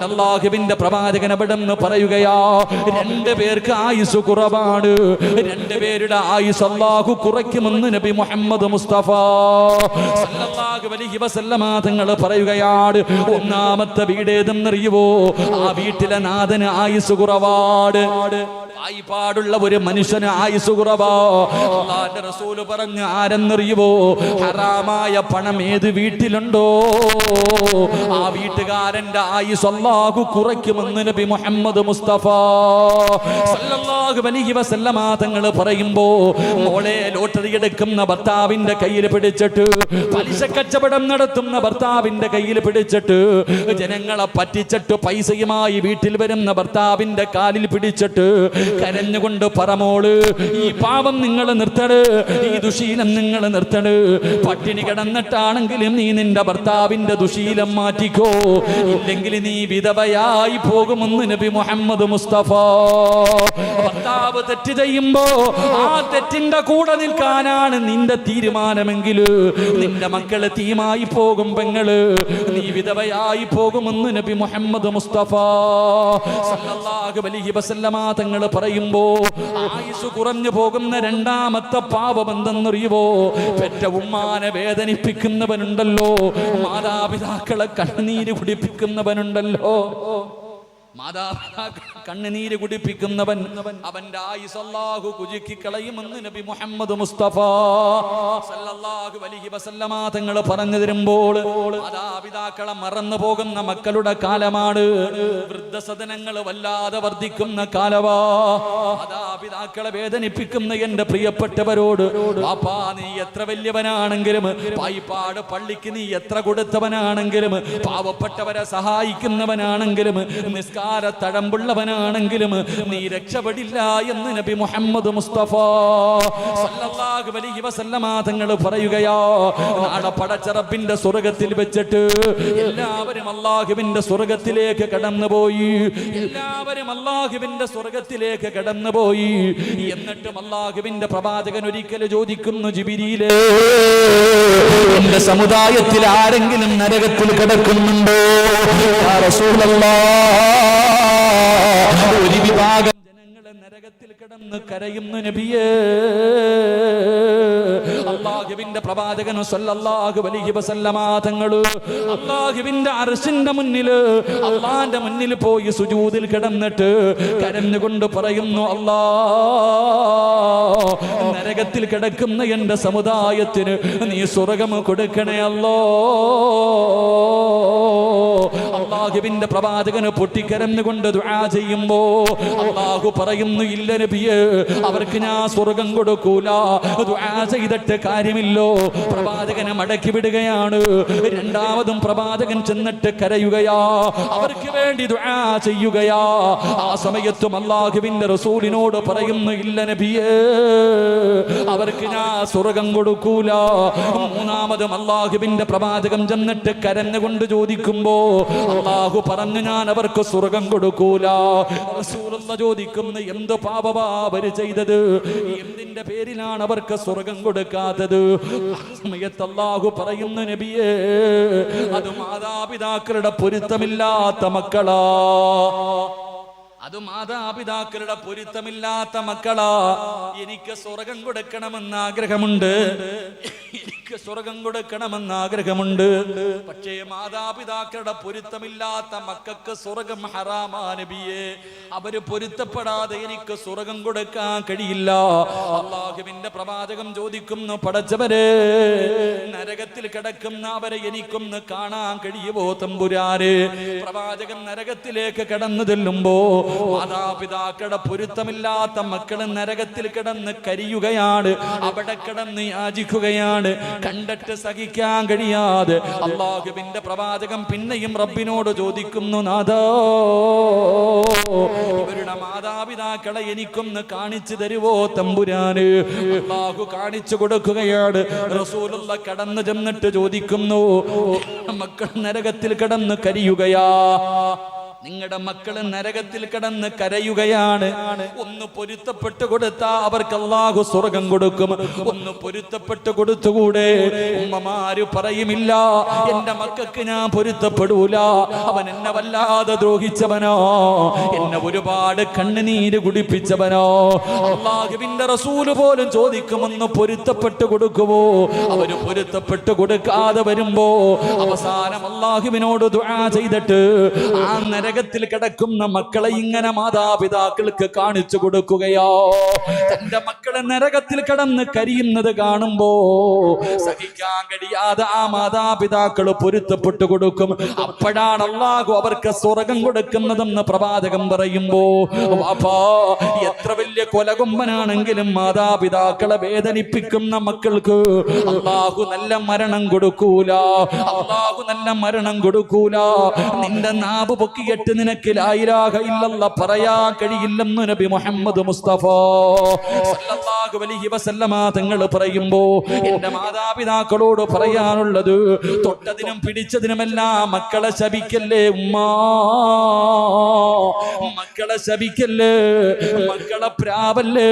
അല്ലാഹുവിന്റെ പ്രവാചകൻ അവിടെന്ന് പറയുകയാ, രണ്ടുപേർക്ക് ആയുസ് കുറവാണ്, രണ്ടുപേരുടെ ആയുസ് അല്ലാഹു കുറയ്ക്കുമെന്ന് നബി മുഹമ്മദ് മുസ്തഫ സല്ലല്ലാഹു അലൈഹി വസല്ലമ തങ്ങൾ പറയുകയാണ്. ഒന്നാമത്തെ വീട് ഏതെന്നറിയുവോ? ആ വീട്ടിലെ നാഥന് ആയുസ് കുറവാണ്. പാടുള്ള ഒരു മനുഷ്യന് ആയുസ് കുറവാ. അല്ലാഹുവിന്റെ റസൂല് പറഞ്ഞു, ആരെന്നറിയുവോ? ഹറാമായ പണം ഏത് വീട്ടിലുണ്ടോ ആ വീട്ടുകാരന്റെ ആയുസ് അല്ലാഹു കുറയ്ക്കുമെന്ന് നബി മുഹമ്മദ് മുസ്തഫ സല്ലല്ലാഹു അലൈഹി വസല്ലമ തങ്ങൾ പറയുമ്പോ, മോളെ ലോട്ടറി എടുക്കുന്ന ഭർത്താവിന്റെ കയ്യിൽ പിടിച്ചിട്ട്, പലിശ കച്ചവടം നടത്തുന്ന ഭർത്താവിന്റെ കയ്യിൽ പിടിച്ചിട്ട്, ജനങ്ങളെ പറ്റിച്ചിട്ട് പൈസയുമായി വീട്ടിൽ വരുന്ന ഭർത്താവിന്റെ കാലിൽ പിടിച്ചിട്ട് കരഞ്ഞുകൊണ്ട് പറമോള്, ഈ പാപം നിങ്ങൾ നിർത്തണ്, ഈ ദുശീലം നിങ്ങൾ നിർത്തണ്. പട്ടിണി കിടന്നിട്ടാണെങ്കിലും നീ നിന്റെ ഭർത്താവിന്റെ ദുശീലം മാറ്റിക്കോ, ഇല്ലെങ്കിൽ നീ വിധവയായി പോകുമെന്ന് നബി മുഹമ്മദ് മുസ്തഫ. ഭർത്താവ് തെറ്റ് ചെയ്യുമ്പോ ആ തെറ്റിന്റെ കൂടെ നിൽക്കാനാണ് നിന്റെ തീരുമാനമെങ്കിൽ നിന്റെ മക്കള് തീമായി പോകും പെങ്ങള്, നീ വിധവയായി പോകുമെന്ന് നബി മുഹമ്മദ് മുസ്തഫ സല്ലല്ലാഹു അലൈഹി വസല്ലമ തങ്ങൾ പറയുമ്പോ, ആയുസ് കുറഞ്ഞു പോകുന്ന രണ്ടാമത്തെ പാപം എന്തെന്നറിയുവോ? പെറ്റ ഉമ്മാനെ വേദനിപ്പിക്കുന്നവനുണ്ടല്ലോ, മാതാപിതാക്കളെ കണ്ണുനീര് കുടിപ്പിക്കുന്നവനുണ്ടല്ലോ, മാതാപിതാക്കൾ കണ്ണുനീര് കുടിപ്പിക്കുന്നവൻ, അവന്റെ ആയുസ് അല്ലാഹു കുലുക്കി കളയുമെന്ന് നബി മുഹമ്മദ് മുസ്തഫ സല്ലല്ലാഹു അലൈഹി വസല്ലമ തങ്ങൾ പറഞ്ഞു തരുമ്പോൾ, മാതാപിതാക്കളെ മറന്നു പോകുന്ന മക്കളുടെ കാലമാണ്. വൃദ്ധസദനങ്ങൾ വല്ലാതെ വർദ്ധിക്കുന്ന കാലവാ. മാതാപിതാക്കളെ വേദനിപ്പിക്കുന്ന എന്റെ പ്രിയപ്പെട്ടവരോട്, പാപ്പാ നീ എത്ര വലിയവനാണെങ്കിലും, പായിപ്പാട് പള്ളിക്ക് നീ എത്ര കൊടുത്തവനാണെങ്കിലും, പാവപ്പെട്ടവരെ സഹായിക്കുന്നവനാണെങ്കിലും, നിസ്കാര തഴമ്പുള്ളവനാണെങ്കിലും നീ രക്ഷപ്പെടില്ല എന്ന് നബി മുഹമ്മദ് മുസ്തഫ സല്ലല്ലാഹു അലൈഹി വസല്ലമ തങ്ങൾ പറയുകയാ. നാളെ പടച്ച റബ്ബിന്റെ സ്വർഗ്ഗത്തിൽ വെച്ചിട്ട് എല്ലാവരും അല്ലാഹുവിന്റെ സ്വർഗ്ഗത്തിലേക്ക് കടന്നുപോയി, എല്ലാവരും അല്ലാഹുവിന്റെ സ്വർഗ്ഗത്തിലേക്ക് കടന്നുപോയി. എന്നിട്ടും അല്ലാഹുവിന്റെ പ്രവാചകൻ ഒരിക്കൽ ചോദിക്കുന്നു, ജിബ്രീലേ, എന്റെ സമുദായത്തിൽ ആരെങ്കിലും നരകത്തിൽ കിടക്കുന്നുണ്ടോ? യാ റസൂലല്ലാഹ്, ഒരു വിഭാഗം ജനങ്ങളെ നരകത്തിൽ കിടന്ന് കരയുന്നു നബിയേ. അല്ലാഹുവിന്റെ പ്രവാചകൻ സല്ലല്ലാഹു അലൈഹി വസല്ലമ തങ്ങൾ അല്ലാഹുവിന്റെ അർശിന്റെ മുന്നിൽ, അല്ലാഹുവിന്റെ മുന്നിൽ പോയി സുജൂദിൽ കിടന്നിട്ട് കരഞ്ഞുകൊണ്ട് പറയുന്നു, അല്ലാഹ്, നരകത്തിൽ കിടക്കുന്ന എന്റെ സമുദായത്തിന് നീ സ്വർഗ്ഗം കൊടുക്കണേ അല്ലാഹ്. അല്ലാഹുവിന്റെ പ്രവാചകന് പൊട്ടിക്കരഞ്ഞുകൊണ്ട് ദുആ ചെയ്യുമ്പോ അല്ലാഹു പറയുന്നു, ഇല്ല നബിയേ, അവർക്ക് ഞാൻ സ്വർഗ്ഗം കൊടുക്കൂല. ദുആ ചെയ്തിട്ട് കാര്യമില്ലോ. പ്രവാചകനെ മടക്കി വിടുകയാണ്. രണ്ടാമതും പ്രവാചകൻ ചെന്നിട്ട് കരയുകയാ, അവർക്ക് വേണ്ടി ദുആ ചെയ്യുകയാ. ആ സമയത്തും അല്ലാഹുവിന്റെ റസൂലിനോട് പറയുന്നു, ഇല്ല നബിയേ, അവർക്ക് ഞാൻ സ്വർഗ്ഗം കൊടുക്കൂല. മൂന്നാമതും അല്ലാഹുവിന്റെ പ്രവാചകൻ ചെന്നിട്ട് കരഞ്ഞുകൊണ്ട് ചോദിക്കുമ്പോ അല്ലാഹു പറഞ്ഞു, ഞാൻ അവർക്ക് സ്വർഗ്ഗം കൊടുക്കൂല. റസൂലുള്ളാഹി ചോദിക്കുന്നു, എന്ത് പാപമാ അവർ ചെയ്തത്? എന്തിന്റെ പേരിലാണ് അവർക്ക് സ്വർഗ്ഗം കൊടുക്കാത്തത്? സമയത്ത് അല്ലാഹു പറയുന്നു, നബിയേ, അത് മാതാപിതാക്കളുടെ പൊരുത്തമില്ലാത്ത മക്കളാ, അത് മാതാപിതാക്കളുടെ പൊരുത്തമില്ലാത്ത മക്കളാ. എനിക്ക് സ്വർഗ്ഗം കൊടുക്കണമെന്ന് ആഗ്രഹമുണ്ട്, എനിക്ക് സ്വർഗ്ഗം കൊടുക്കണമെന്ന് ആഗ്രഹമുണ്ട്. പക്ഷേ മാതാപിതാക്കളുടെ പൊരുത്തമില്ലാത്ത മക്കൾക്ക് സ്വർഗ്ഗം ഹറാമാ നബിയേ. അവര് പൊരുത്തപ്പെടാതെ എനിക്ക് സ്വർഗ്ഗം കൊടുക്കാൻ കഴിയില്ല. അല്ലാഹുവിന്റെ പ്രവാചകം ചോദിക്കുന്നു, പടച്ചവരെ, നരകത്തിൽ കിടക്കുന്ന അവരെ എനിക്കൊന്ന് കാണാൻ കഴിയുമോ തമ്പുരാനെ? പ്രവാചകൻ നരകത്തിലേക്ക് കടന്നു ചെല്ലുമ്പോ മാതാപിതാക്കളുടെ പൊരുത്തമില്ലാത്ത മക്കള് നരകത്തിൽ കിടന്ന് കരിയുകയാണ്, അവിടെ കിടന്ന് യാചിക്കുകയാണ്. കണ്ടിട്ട് സഹിക്കാൻ കഴിയാതെ അല്ലാഹുവിന്റെ പ്രവാചകൻ പിന്നെയും റബ്ബിനോട് ചോദിക്കുന്നു, നാഥാ, ഇവരുടെ മാതാപിതാക്കളെ എനിക്കൊന്ന് കാണിച്ചു തരുവോ തമ്പുരാന്? അല്ലാഹു കാണിച്ചു കൊടുക്കുകയാണ്. റസൂലുള്ളാഹി കടന്നു ചെന്നിട്ട് ചോദിക്കുന്നു, മക്കൾ നരകത്തിൽ കിടന്ന് കരിയുകയാ. നിങ്ങളുടെ മക്കള് നരകത്തിൽ കിടന്ന് കരയുകയാണ്. ഒന്ന് പൊരുത്തപ്പെട്ട് കൊടുത്താ അവർക്ക് അല്ലാഹു സ്വർഗം കൊടുക്കും. ഒന്ന് പൊരുത്തപ്പെട്ട് കൊടുത്തുകൂടെ? ഉമ്മമാര് പറയുമില്ല, എന്റെ മക്കൾക്ക് ഞാൻ പൊരുത്തപ്പെടൂല, അവൻ എന്നെ വല്ലാതെ ദ്രോഹിച്ചവനോ, എന്നെ ഒരുപാട് കണ്ണുനീര് കുടിപ്പിച്ചവനോ. അല്ലാഹുവിന്റെ റസൂല് പോലും ചോദിക്കുമെന്ന് പൊരുത്തപ്പെട്ട് കൊടുക്കുവോ? അവര് പൊരുത്തപ്പെട്ട് കൊടുക്കാതെ വരുമ്പോ അവസാനം അല്ലാഹുവിനോട് ദുആ ചെയ്തിട്ട് ആ നരകത്തിൽ കിടക്കുന്ന മക്കളെ ഇങ്ങനെ മാതാപിതാക്കൾക്ക് കാണിച്ചു കൊടുക്കുകയോ? തന്റെ മക്കളെ നരകത്തിൽ കിടന്ന് കരിയുന്നത് കാണുമ്പോ സഹിക്കാൻ കഴിയാതെ ആ മാതാപിതാക്കൾ പൊരുത്തപ്പെട്ടു കൊടുക്കും. അപ്പോഴാണ് അല്ലാഹു അവർക്ക് സ്വർഗം കൊടുക്കുന്നതെന്ന് പ്രവാചകൻ പറയുമ്പോ, വാപ്പാ എത്ര വലിയ കൊലകൊമ്പനാണെങ്കിലും മാതാപിതാക്കളെ വേദനിപ്പിക്കുന്ന മക്കൾക്ക് അല്ലാഹു നല്ല മരണം കൊടുക്കൂല. അല്ലാഹു നല്ല മരണം കൊടുക്കൂല. നിന്റെ നാവ് പൊക്കിയിട്ട് നിനക്ക് ലാ ഇലാഹ ഇല്ലല്ലാഹ് പറയാൻ കഴിയില്ലെന്ന് നബി മുഹമ്മദ് മുസ്തഫ സല്ലല്ലാഹു അലൈഹി വസല്ലമ തങ്ങൾ പറയുമ്പോ എന്റെ മാതാപിതാക്കളോട് പറയാനുള്ളത്, തൊട്ടതിനും പിടിച്ചതിനുമെല്ലാം മക്കളെ ശപിക്കല്ലേ ഉമ്മാ, മക്കളെ ശപിക്കല്ലേ, മക്കളെ പ്രാവല്ലേ.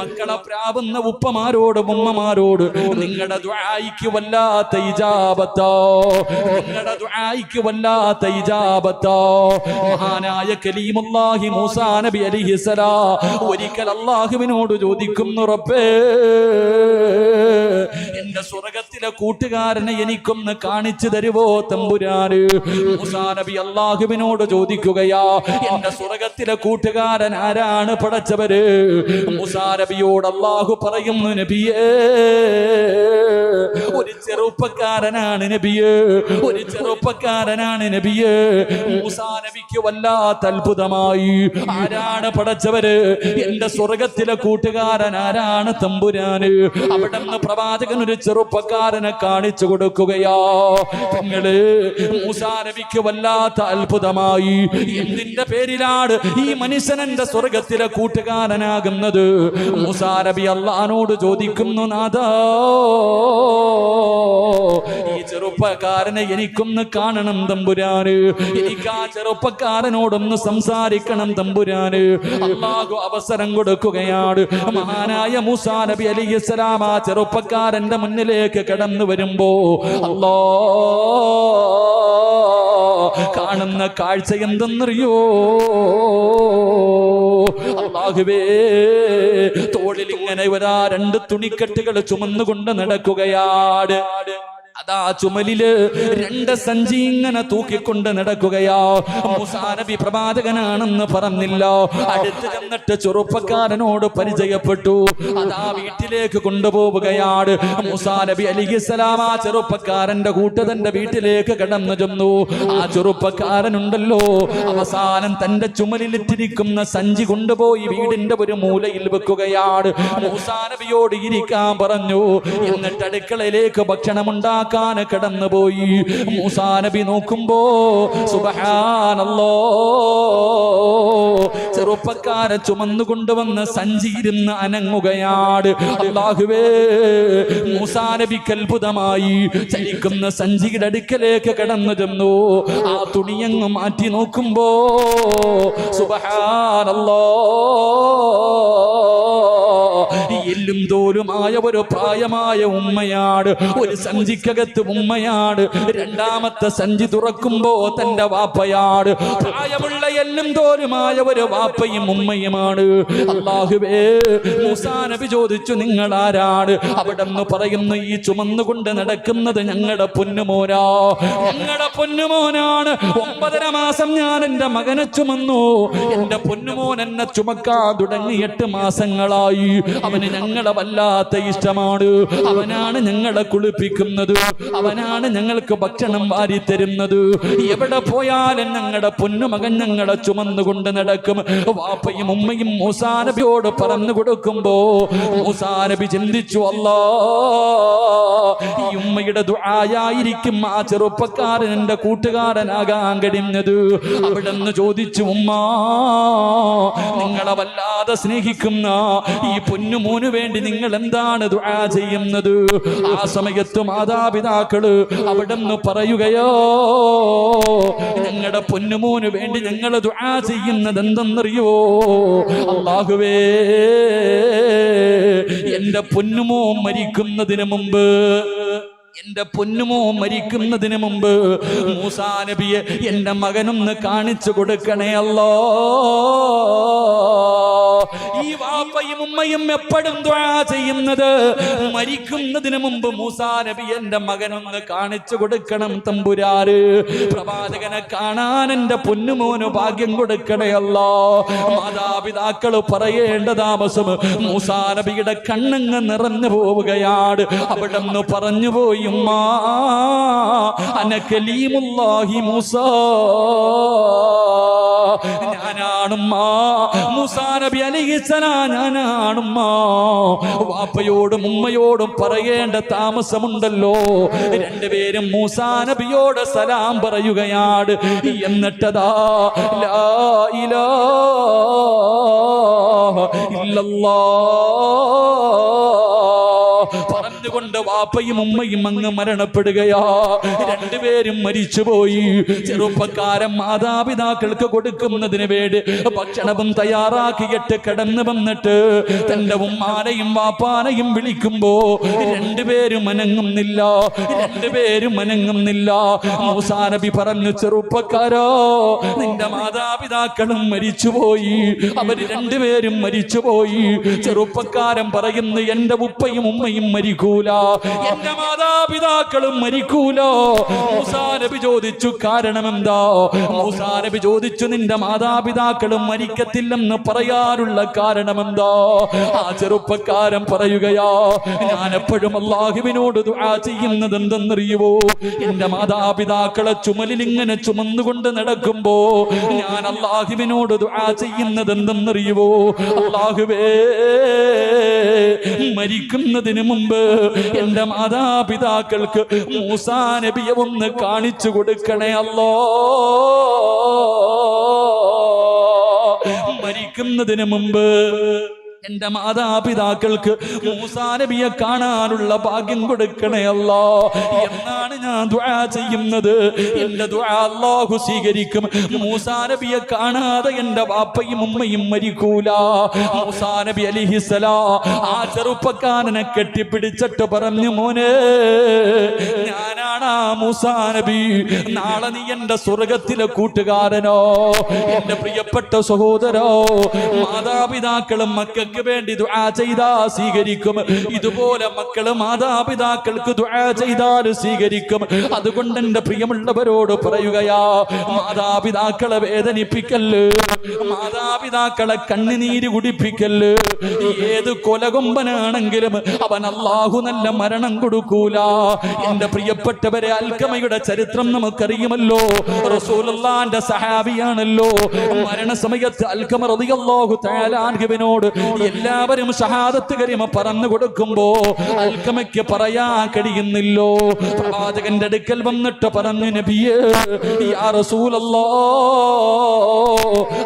മക്കളെ പ്രാവുന്ന ഉപ്പമാരോട് ഉമ്മമാരോട് നിങ്ങളുടെ ദുആയിക്ക് വല്ലാത്ത ഇജാബത്തോ, നിങ്ങളുടെ ദുആയിക്ക് വല്ലാത്ത ഇജാബത്തോ. മഹാനായ കലീമുല്ലാഹി മൂസാ നബി അലൈഹിസ്സലാം ഒരിക്കൽ അല്ലാഹുവിനോട് ചോദിക്കുന്നു, റബ്ബേ എന്റെ സ്വർഗത്തിലെ കൂട്ടുകാരനെ എനിക്കൊന്ന് കാണിച്ചു തരുവോ തമ്പുരാന്? മൂസാ നബി അല്ലാഹുവിനോട് ചോദിക്കുകയാ, എന്റെ സ്വർഗത്തിലെ കൂട്ടുകാരൻ ആരാണ് പടച്ചവര്? മൂസാ നബിയോട് അല്ലാഹു പറയുന്നു, നബിയേ ഒരു ചെറുപ്പക്കാരനാണ് നബിയേ, ഒരു ചെറുപ്പക്കാരനാണ് നബിയേ. മൂസാ നബിക്ക് വല്ലാത്ത അത്ഭുതമായി. ആരാണ് പടച്ചവര്? എന്റെ സ്വർഗത്തിലെ കൂട്ടുകാരൻ ആരാണ് തമ്പുരാന്? അവിടെ നിന്ന് പ്രവാചകൻ ഒരു ചെറുപ്പക്കാരനെ കാണിച്ചു കൊടുക്കുകയാ. നിങ്ങള് മൂസാ നബിക്ക് വല്ലാത്ത അത്ഭുതമായി. എന്തിന്റെ പേരിലാണ് ഈ മനുഷ്യൻ എന്റെ സ്വർഗത്തിലെ കൂട്ടുകാരനാകുന്നത്? മൂസാ നബി അല്ലാഹുവോട് ചോദിക്കുന്നു, നാഥാ ഈ ചെറുപ്പക്കാരനെ എനിക്കൊന്ന് കാണണം തമ്പുരാന്, എനിക്ക് ആ ചെറുപ്പക്കാരനോടൊന്ന് സംസാരിക്കണം തമ്പുരാന്. അല്ലാഹു അവസരം കൊടുക്കുകയാണ്. മഹാനായ മൂസാ നബി അലൈഹിസ്സലാം ആ ചെറുപ്പക്കാരന്റെ മുന്നിലേക്ക് കടന്നു വരുമ്പോ അല്ലാ കാണുന്ന കാഴ്ച എന്തെന്നറിയോ? അല്ലാഹുവേ, തോളിൽ ഇങ്ങനെ വരാ രണ്ട് തുണിക്കെട്ടുകൾ ചുമന്നുകൊണ്ട് നടക്കുകയാണ്. അതാ ചുമലില് രണ്ട് സഞ്ചി ഇങ്ങനെ തൂക്കിക്കൊണ്ട് നടക്കുകയാ. മൂസാ നബി പ്രവാചകനാണെന്ന് പറഞ്ഞില്ല. അടുത്ത് ചെന്നിട്ട് ചെറുപ്പക്കാരനോട് പരിചയപ്പെട്ടു. അതാ വീട്ടിലേക്ക് കൊണ്ടുപോവുകയാണ്. മൂസാ നബി അലൈഹിസ്സലാം ആ ചെറുപ്പക്കാരന്റെ കൂട്ടതന്റെ വീട്ടിലേക്ക് കടന്നു ചെന്നു. ആ ചെറുപ്പക്കാരനുണ്ടല്ലോ, അവസാനം തന്റെ ചുമലിലിട്ടിരിക്കുന്ന സഞ്ചി കൊണ്ടുപോയി വീടിന്റെ ഒരു മൂലയിൽ വെക്കുകയാണ്. മൂസാ നബിയോട് ഇരിക്കാൻ പറഞ്ഞു. എന്നിട്ട് അടുക്കളയിലേക്ക് ഭക്ഷണമുണ്ടാക്കാൻ കടന്നുപോയി. മൂസാ നബി നോക്കുമ്പോ സുബ്ഹാനല്ലാഹ്, ചെറുപ്പക്കാരെ ചുമന്നുകൊണ്ടുവന്ന് സഞ്ചിയിരുന്ന് അനങ്ങുകയാണ്. അല്ലാഹുവേ, മൂസാ നബിക്ക് അത്ഭുതമായി. ചലിക്കുന്ന സഞ്ചിയുടെ അടുക്കലേക്ക് കടന്നു ചെന്നു. ആ തുണിയങ്ങ് മാറ്റി നോക്കുമ്പോ സുബ്ഹാനല്ലാഹ്, എല്ലും തോലുമായ ഒരു പ്രായമായ ഉമ്മയാണ്. ഒരു സഞ്ചിക്കകത്ത് ഉമ്മയാണ്. രണ്ടാമത്തെ സഞ്ചി തുറക്കുമ്പോ തന്റെ വാപ്പയാണ്. പ്രായമുള്ള എല്ലും തോലുമായ ഒരു വാപ്പയും ഉമ്മയുമാണ്. അല്ലാഹുവേ, മൂസാ നബി ചോദിച്ചു, നിങ്ങൾ ആരാണ്? അവിടെ നിന്ന് പറയുന്നു, ഈ ചുമന്നുകൊണ്ട് നടക്കുന്നത് ഞങ്ങളുടെ പൊന്നുമോനാ, ഞങ്ങളുടെ പൊന്നുമോനാണ്. 9.5 മാസം ഞാൻ എന്റെ മകനെ ചുമന്നു. എന്റെ പൊന്നുമോൻ എന്നെ ചുമക്കാൻ തുടങ്ങി 8 മാസങ്ങളായി. അവന് ഞങ്ങളെ വല്ലാത്ത ഇഷ്ടമാണ്. അവനാണ് ഞങ്ങളെ കുളിപ്പിക്കുന്നത്, അവനാണ് ഞങ്ങൾക്ക് ഭക്ഷണം വാരി തരുന്നത്. എവിടെ പോയാലും ഞങ്ങളുടെ പൊന്നുമകൻ ഞങ്ങളെ ഞങ്ങളെ ചുമന്നുകൊണ്ട് നടക്കും. വാപ്പയും ഉമ്മയും മൂസാ നബിയോട് പറഞ്ഞു കൊടുക്കുമ്പോ മൂസാ നബി ചിന്തിച്ചു, അല്ലാ, ഈ ഉമ്മയുടെ ദുആയായിരിക്കും ആ ചെറുപ്പക്കാരൻ എന്റെ കൂട്ടുകാരനാകാൻ കഴിഞ്ഞത്. അവിടെന്ന് ചോദിച്ചു, ഉമ്മ, നിങ്ങളെ വല്ലാതെ സ്നേഹിക്കുന്ന ഈ പൊന്നുമോന് വേണ്ടി നിങ്ങൾ എന്താണ് ദുആ ചെയ്യുന്നത്? ആ സമയത്ത് മാതാപിതാക്കള് അവിടെന്ന് പറയുകയോ, ഞങ്ങളുടെ പൊന്നുമോന് വേണ്ടി ഞങ്ങൾ ദുആ ചെയ്യുന്നത് എന്തെന്നറിയോ? അല്ലാഹുവേ, എന്റെ പൊന്നുമോൻ മരിക്കുന്നതിന് മുമ്പ് മൂസാ നബിയെ എന്റെ മകനൊന്ന് കാണിച്ചു കൊടുക്കണേ അല്ലോ. ഈ വാപ്പയും ഉമ്മയും എപ്പോഴും ദുആ ചെയ്യുന്നത് മരിക്കുന്നതിന് മുമ്പ് മൂസാ നബി എന്റെ മകനൊന്ന് കാണിച്ചു കൊടുക്കണം തമ്പുരാര്. പ്രവാചകനെ കാണാൻ എന്റെ പൊന്നുമോന് ഭാഗ്യം കൊടുക്കണേ അല്ലോ. മാതാപിതാക്കള് പറയേണ്ട താമസം മൂസാ നബിയുടെ കണ്ണങ്ങ് നിറഞ്ഞു പോവുകയാണ്. അവിടെ നിന്ന് പറഞ്ഞു പോയി, ഉമ്മാ, അന കലീമുല്ലാഹി മൂസാ, ഞാനാണുമ്മ, മൂസാ നബി അലൈഹിസ്സലാം ഞാനാണുമ്മ. വാപ്പയോടും ഉമ്മയോടും പറയേണ്ട താമസമുണ്ടല്ലോ. രണ്ടുപേരും മൂസാ നബിയോട് സലാം പറയുകയാണ്. എന്നിട്ടതാ ലാ ഇലാഹ ഇല്ലല്ലാഹ് പറഞ്ഞുകൊണ്ട് വാപ്പയും ഉമ്മയും അങ്ങ് മരണപ്പെടുകയാ. രണ്ടുപേരും മരിച്ചുപോയി. ചെറുപ്പക്കാരൻ മാതാപിതാക്കൾക്ക് കൊടുക്കുന്നതിന് വേണ്ടി ഭക്ഷണവും തയ്യാറാക്കിയിട്ട് കടന്നു വന്നിട്ട് തന്റെ ഉമ്മാനെയും വാപ്പാനെയും വിളിക്കുമ്പോ രണ്ടുപേരും അനങ്ങുന്നില്ല. മൂസാ നബി പറഞ്ഞു, ചെറുപ്പക്കാരോ, നിന്റെ മാതാപിതാക്കളും മരിച്ചുപോയി, അവര് രണ്ടുപേരും മരിച്ചുപോയി. ചെറുപ്പക്കാരൻ പറയുന്നു, എന്റെ ഉപ്പയും ഉമ്മയും മരിക്കൂല, എന്റെ മാതാപിതാക്കളും മരിക്കൂല. മൂസാ നബി ചോദിച്ചു, കാരണം എന്താ? മൂസാ നബി ചോദിച്ചു, നിന്റെ മാതാപിതാക്കളും മരിക്കത്തില്ലെന്ന് പറയാനുള്ള കാരണം എന്താ? ആ ചെറുപ്പക്കാരൻ പറയുകയാ, ഞാൻ എപ്പോഴും അല്ലാഹുവിനോട് ദുആ ചെയ്യുന്നത് എന്തെന്നറിയുവോ? എന്റെ മാതാപിതാക്കളെ ചുമലിൽ ഇങ്ങനെ ചുമന്നുകൊണ്ട് നടക്കുമ്പോ ഞാൻ അല്ലാഹുവിനോട് ദുആ ചെയ്യുന്നത് എന്തെന്നറിയുവോ? അല്ലാഹുവേ, മരിക്കുന്നതിന് മുമ്പ് എന്റെ മാതാപിതാക്കൾക്ക് മൂസാ നബിയെ ഒന്ന് കാണിച്ചു കൊടുക്കണേ അല്ലോ. മരിക്കുന്നതിന് മുമ്പ് എന്റെ മാതാപിതാക്കൾക്ക് മൂസാ നബിയെ കാണാനുള്ള ഭാഗ്യം കൊടുക്കണേ അല്ലാ എന്നാണ് ഞാൻ ദുആ ചെയ്യുന്നത്. എന്റെ ദുആ അല്ലാഹു സ്വീകരിക്കും. മൂസാ നബിയെ കാണാതെ എന്റെ വാപ്പയും ഉമ്മയും മരിക്കൂല. മൂസാ നബി അലൈഹിസ്സലാം ആ ചെറുപ്പക്കാരനെ കെട്ടിപ്പിടിച്ചിട്ട് പറഞ്ഞു, മോനെ, ഞാനാണ് മൂസാ നബി. നാളെ നീ എന്റെ സ്വർഗത്തിലെ കൂട്ടുകാരനോ, എന്റെ പ്രിയപ്പെട്ട സഹോദരോ. മാതാപിതാക്കളും മക്കൾക്ക് വേണ്ടി ദുആ ചെയ്താ സ്വീകരിക്കും. ഇതുപോലെ മക്കള് മാതാപിതാക്കൾക്ക് ദുആ ചെയ്താൽ സ്വീകരിക്കും. അതുകൊണ്ട് എന്റെ പ്രിയമുള്ളവരോട് പറയുകയാ, മാതാപിതാക്കളെ വേദനിപ്പിക്കല്ല്, മാതാപിതാക്കളെ കണ്ണുനീര് കുടിപ്പിക്കല്ല്. ഏത് കൊലകൊമ്പനാണെങ്കിലും അവൻ അല്ലാഹു നല്ല മരണം കൊടുക്കൂല. എന്റെ പ്രിയപ്പെട്ടവരെ, അൽക്കമയുടെ ചരിത്രം നമുക്കറിയുമല്ലോ. റസൂലുള്ളാഹിന്റെ സഹാബിയാണല്ലോ. മരണസമയത്ത് അൽക്കമ റളിയല്ലാഹു തആല അൻഹുവിനോട് എല്ലാവരും ഷഹാദത്ത് കലിമ പറഞ്ഞു കൊടുക്കുമ്പോ അൽക്കമയ്ക്ക് പറയാൻ കഴിയുന്നില്ലോ. പ്രവാചകന്റെ അടുക്കൽ വന്നിട്ട് പറഞ്ഞു, നബിയേ, യാ റസൂലല്ലാഹ്,